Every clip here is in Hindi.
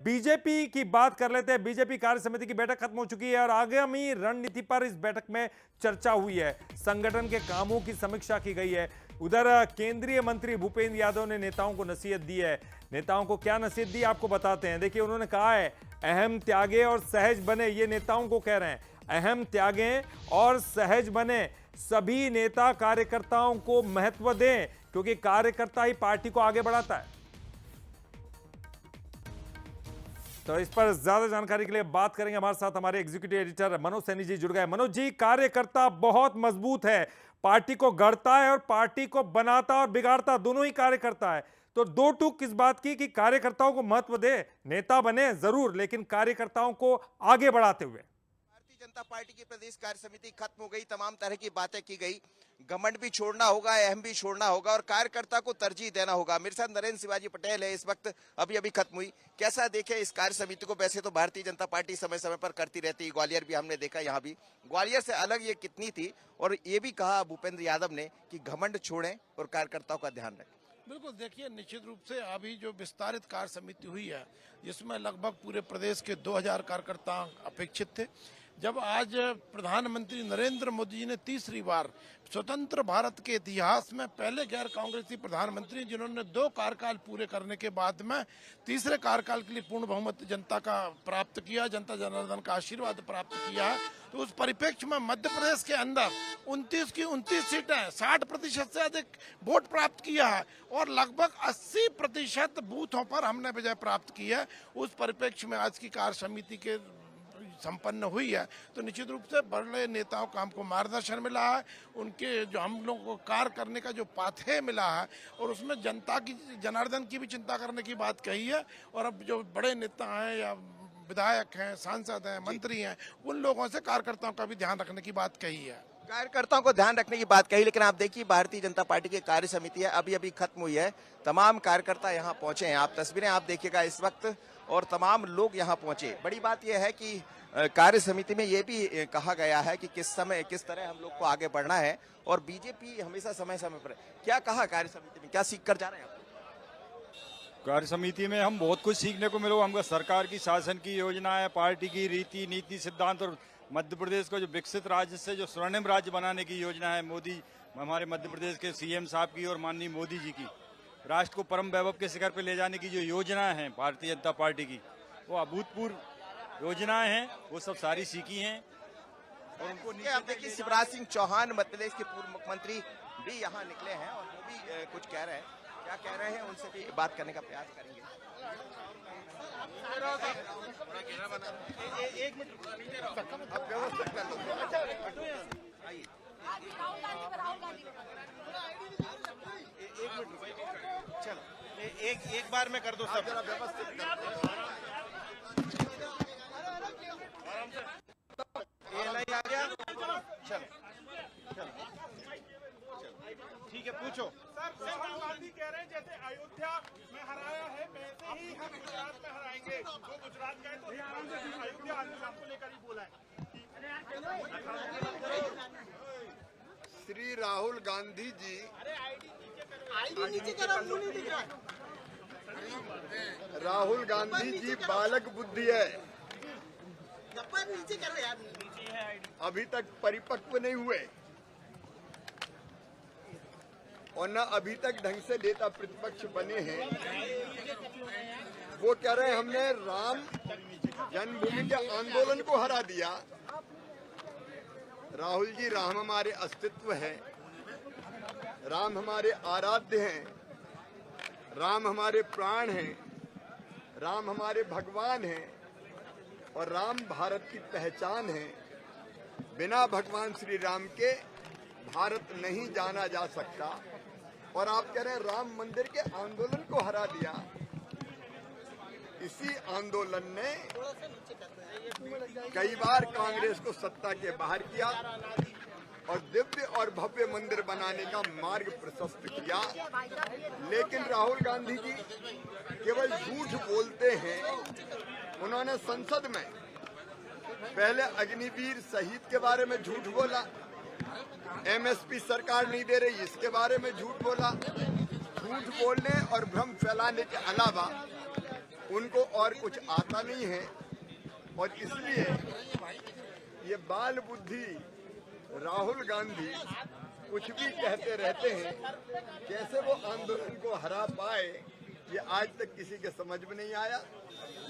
बीजेपी की बात कर लेते हैं। बीजेपी कार्य समिति की बैठक खत्म हो चुकी है और आगामी रणनीति पर इस बैठक में चर्चा हुई है। संगठन के कामों की समीक्षा की गई है। उधर केंद्रीय मंत्री भूपेंद्र यादव ने नेताओं को नसीहत दी है। नेताओं को क्या नसीहत दी आपको बताते हैं। देखिए, उन्होंने कहा है अहम त्यागे और सहज बने। ये नेताओं को कह रहे हैं, अहम त्यागे और सहज बने। सभी नेता कार्यकर्ताओं को महत्व दें, क्योंकि कार्यकर्ता ही पार्टी को आगे बढ़ाता है। तो इस पर ज्यादा जानकारी के लिए बात करेंगे। हमारे साथ हमारे एग्जीक्यूटिव एडिटर मनोज सैनी जी जुड़ गए। मनोज जी, कार्यकर्ता बहुत मजबूत है, पार्टी को गढ़ता है और पार्टी को बनाता और बिगाड़ता दोनों ही कार्यकर्ता है। तो दो टूक किस बात की कि कार्यकर्ताओं को महत्व दे, नेता बने जरूर लेकिन कार्यकर्ताओं को आगे बढ़ाते हुए। भारतीय जनता पार्टी की प्रदेश कार्य समिति खत्म हो गई, तमाम तरह की बातें की गई। घमंड भी छोड़ना होगा, अहम भी छोड़ना होगा और कार्यकर्ता को तरजीह देना होगा। मेरे साथ नरेंद्र शिवाजी पटेल है, इस वक्त अभी खत्म हुई। कैसा देखे इस कार्य समिति को? वैसे तो भारतीय जनता पार्टी समय समय पर करती रहती है, ग्वालियर भी हमने देखा, यहाँ भी। ग्वालियर से अलग ये कितनी थी? और ये भी कहा भूपेंद्र यादव ने कि घमंड छोड़ें और कार्यकर्ताओं का ध्यान रखें। बिल्कुल, देखिए, निश्चित रूप से अभी जो विस्तारित कार्य समिति हुई है, जिसमें लगभग पूरे प्रदेश के 2000 कार्यकर्ता अपेक्षित थे। जब आज प्रधानमंत्री नरेंद्र मोदी जी ने तीसरी बार स्वतंत्र भारत के इतिहास में पहले गैर कांग्रेसी प्रधानमंत्री जिन्होंने 2 कार्यकाल पूरे करने के बाद में तीसरे कार्यकाल के लिए पूर्ण बहुमत जनता का प्राप्त किया, जनता जनार्दन का आशीर्वाद प्राप्त किया है, तो उस परिप्रेक्ष्य में मध्य प्रदेश के अंदर 29 की 29 सीटें 60% से अधिक वोट प्राप्त किया है और लगभग 80% बूथों पर हमने विजय प्राप्त की है। उस परिप्रेक्ष्य में आज की कार्य समिति के संपन्न हुई है, तो निश्चित रूप से बड़े नेताओं का हमको मार्गदर्शन मिला है, उनके जो हम लोगों को कार्य करने का जो पाथेय मिला है और उसमें जनता की, जनार्दन की भी चिंता करने की बात कही है। और अब जो बड़े नेता हैं या विधायक हैं, सांसद हैं, मंत्री हैं, उन लोगों से कार्यकर्ताओं का भी ध्यान रखने की बात कही है। कार्यकर्ताओं को ध्यान रखने की बात कही, लेकिन आप देखिए भारतीय जनता पार्टी की कार्य समिति है, अभी खत्म हुई है। तमाम कार्यकर्ता यहाँ पहुंचे हैं, आप तस्वीरें आप देखिएगा इस वक्त, और तमाम लोग यहाँ पहुंचे। बड़ी बात यह है कि कार्य समिति में ये भी कहा गया है कि किस तरह हम लोग को आगे बढ़ना है। और बीजेपी हमेशा समय समय पर क्या कहा कार्य समिति में, क्या सीख कर जा रहे हैं आप? कार्य समिति में हम बहुत कुछ सीखने को मिला। हमको सरकार की शासन की योजना है, पार्टी की रीति नीति सिद्धांत और मध्य प्रदेश को जो विकसित राज्य से जो स्वर्णिम राज्य बनाने की योजना है मोदी, हमारे मध्य प्रदेश के सीएम साहब की और माननीय मोदी जी की, राष्ट्र को परम वैभव के शिखर पर ले जाने की जो योजना है भारतीय जनता पार्टी की, वो अभूतपूर्व योजनाएं हैं, वो सब सारी सीखी हैं। और उनको आप देखिए शिवराज सिंह चौहान मध्य प्रदेश के पूर्व मुख्यमंत्री भी यहाँ निकले हैं और वो भी कुछ कह रहे हैं। क्या कह रहे हैं उनसे भी बात करने का प्रयास करेंगे। एक मिनट आप व्यवस्थित कर लो। आइए एक मिनट, चलो एक बार में कर दो सब, जरा व्यवस्थित ये नहीं आ गया, चलो ठीक है, पूछो। सर, राहुल गांधी कह रहे हैं जैसे अयोध्या में हराया है वैसे ही हम गुजरात में हराएंगे। वो गुजरात गए तो अयोध्या आपको लेकर ही बोला है। श्री राहुल गांधी जी, राहुल गांधी जी बालक बुद्धि है, अभी तक परिपक्व नहीं हुए और न अभी तक ढंग से नेता प्रतिपक्ष बने हैं। वो कह रहे हैं हमने राम जन्मभूमि के आंदोलन को हरा दिया। राहुल जी, राम हमारे अस्तित्व है, राम हमारे आराध्य हैं, राम हमारे प्राण हैं, राम हमारे भगवान हैं और राम भारत की पहचान है। बिना भगवान श्री राम के भारत नहीं जाना जा सकता। और आप कह रहे हैं राम मंदिर के आंदोलन को हरा दिया। इसी आंदोलन ने कई बार कांग्रेस को सत्ता के बाहर किया और दिव्य और भव्य मंदिर बनाने का मार्ग प्रशस्त किया। लेकिन राहुल गांधी जी केवल झूठ बोलते हैं। उन्होंने संसद में पहले अग्निवीर शहीद के बारे में झूठ बोला, एमएसपी सरकार नहीं दे रही इसके बारे में झूठ बोला। झूठ बोलने और भ्रम फैलाने के अलावा उनको और कुछ आता नहीं है और इसलिए ये बाल बुद्धि राहुल गांधी कुछ भी कहते रहते हैं। कैसे वो आंदोलन को हरा पाए ये आज तक किसी के समझ में नहीं आया,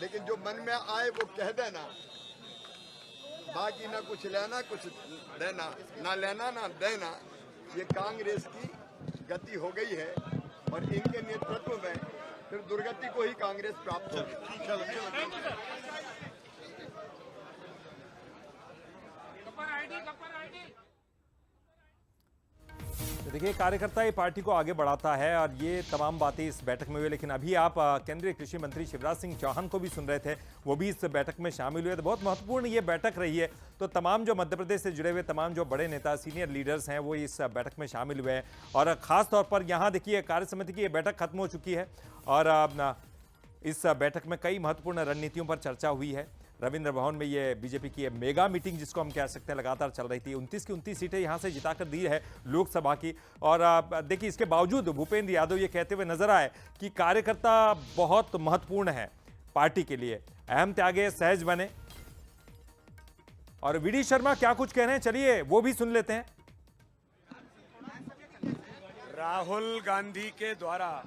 लेकिन जो मन में आए वो कह देना, बाकी ना कुछ लेना कुछ देना, ना लेना ना देना। ये कांग्रेस की गति हो गई है और इनके नेतृत्व में फिर दुर्गति को ही कांग्रेस प्राप्त होगी। तो देखिए, कार्यकर्ता ये पार्टी को आगे बढ़ाता है और ये तमाम बातें इस बैठक में हुई। लेकिन अभी आप केंद्रीय कृषि मंत्री शिवराज सिंह चौहान को भी सुन रहे थे, वो भी इस बैठक में शामिल हुए। तो बहुत महत्वपूर्ण ये बैठक रही है। तो तमाम जो मध्य प्रदेश से जुड़े हुए तमाम जो बड़े नेता, सीनियर लीडर्स हैं, वो इस बैठक में शामिल हुए हैं। और खास तौर पर यहाँ देखिए, कार्य समिति की ये बैठक खत्म हो चुकी है और इस बैठक में कई महत्वपूर्ण रणनीतियों पर चर्चा हुई है। रविंद्र भवन में ये बीजेपी की मेगा मीटिंग, जिसको हम कह सकते हैं, लगातार चल रही थी। 29 की 29 सीटें यहां से जिताकर दी है लोकसभा की। और देखिए, इसके बावजूद भूपेंद्र यादव ये कहते हुए नजर आए कि कार्यकर्ता बहुत महत्वपूर्ण है पार्टी के लिए, अहम त्यागे सहज बने। और वीडी शर्मा क्या कुछ कह रहे हैं, चलिए वो भी सुन लेते हैं। राहुल गांधी के द्वारा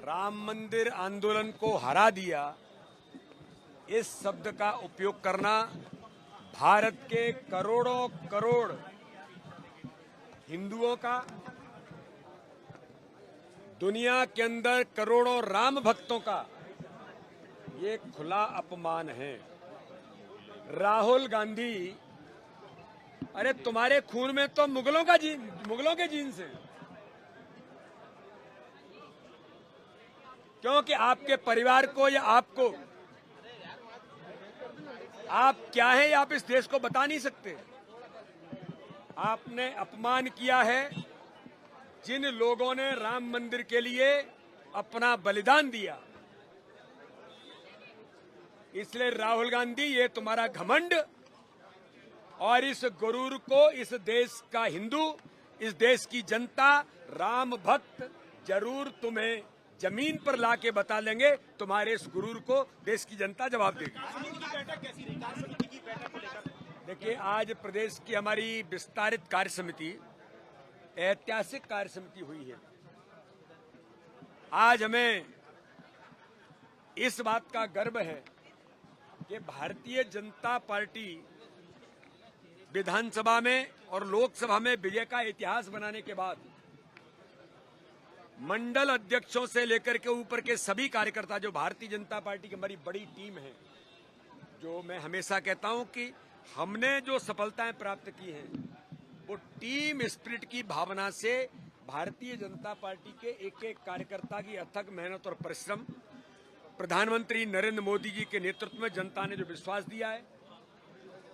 राम मंदिर आंदोलन को हरा दिया, इस शब्द का उपयोग करना भारत के करोड़ों करोड़ हिंदुओं का, दुनिया के अंदर करोड़ों राम भक्तों का ये खुला अपमान है। राहुल गांधी, अरे तुम्हारे खून में तो मुगलों के जीन्स हैं, क्योंकि आपके परिवार को या आपको, आप क्या है आप इस देश को बता नहीं सकते। आपने अपमान किया है जिन लोगों ने राम मंदिर के लिए अपना बलिदान दिया। इसलिए राहुल गांधी, ये तुम्हारा घमंड और इस गुरूर को इस देश का हिंदू, इस देश की जनता, राम भक्त जरूर तुम्हें जमीन पर लाके बता लेंगे। तुम्हारे इस गुरूर को देश की जनता जवाब देगी। देखिए, आज प्रदेश की हमारी विस्तारित कार्य समिति, ऐतिहासिक कार्य समिति हुई है। आज हमें इस बात का गर्व है कि भारतीय जनता पार्टी विधानसभा में और लोकसभा में विजय का इतिहास बनाने के बाद मंडल अध्यक्षों से लेकर के ऊपर के सभी कार्यकर्ता, जो भारतीय जनता पार्टी की हमारी बड़ी टीम है, जो मैं हमेशा कहता हूं कि हमने जो सफलताएं प्राप्त की हैं वो टीम स्पिरिट की भावना से भारतीय जनता पार्टी के एक एक कार्यकर्ता की अथक मेहनत और परिश्रम, प्रधानमंत्री नरेंद्र मोदी जी के नेतृत्व में जनता ने जो विश्वास दिया है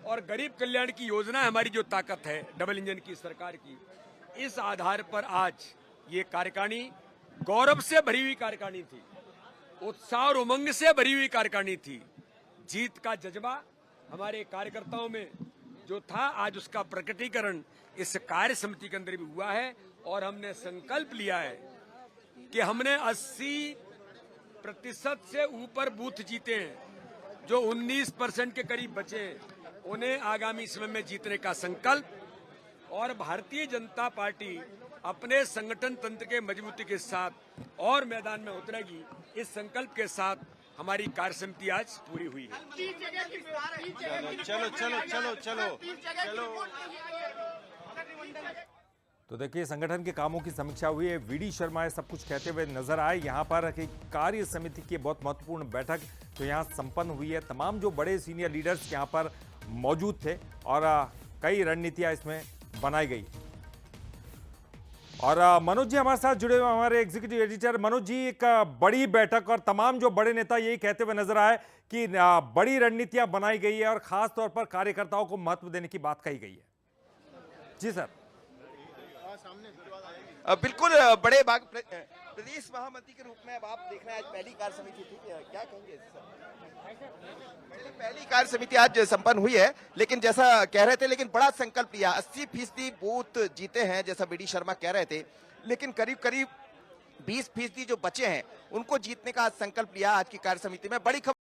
और गरीब कल्याण की योजना हमारी जो ताकत है डबल इंजन की सरकार की, इस आधार पर आज ये कार्यकारिणी गौरव से भरी हुई कार्यकारिणी थी, उत्साह और उमंग से भरी हुई कार्यकारिणी थी। जीत का जज्बा हमारे कार्यकर्ताओं में जो था, आज उसका प्रकटीकरण इस कार्य समिति के अंदर भी हुआ है। और हमने संकल्प लिया है कि हमने 80% से ऊपर बूथ जीते हैं, जो 19% के करीब बचे हैं, उन्हें आगामी समय में जीतने का संकल्प। और भारतीय जनता पार्टी अपने संगठन तंत्र के मजबूती के साथ और मैदान में उतरेगी, इस संकल्प के साथ हमारी कार्य समिति आज पूरी हुई है। चलो। तो देखिए, संगठन के कामों की समीक्षा हुई है। वीडी शर्मा सब कुछ कहते हुए नजर आए यहाँ पर कि कार्य समिति की बहुत महत्वपूर्ण बैठक जो यहाँ संपन्न हुई है। तमाम जो बड़े सीनियर लीडर्स यहाँ पर मौजूद थे और कई रणनीतियां इसमें बनाई गई। और मनोज जी हमारे साथ जुड़े हुए, हमारे एग्जीक्यूटिव एडिटर। मनोज जी, एक बड़ी बैठक और तमाम जो बड़े नेता यही कहते हुए नजर आए कि बड़ी रणनीतियां बनाई गई है और खास तौर पर कार्यकर्ताओं को महत्व देने की बात कही गई है। जी सर। बिल्कुल, बड़े भाग प्रदेश महामंत्री के रूप में अब आप देख रहे हैं, आज पहली कार्य समिति थी, क्या कहेंगे सर? पहली कार्य समिति आज संपन्न हुई है, लेकिन जैसा कह रहे थे, लेकिन बड़ा संकल्प लिया। 80% बूथ जीते हैं जैसा बीडी शर्मा कह रहे थे, लेकिन करीब करीब 20% जो बचे हैं उनको जीतने का आज संकल्प लिया। आज की कार्य समिति में बड़ी खबर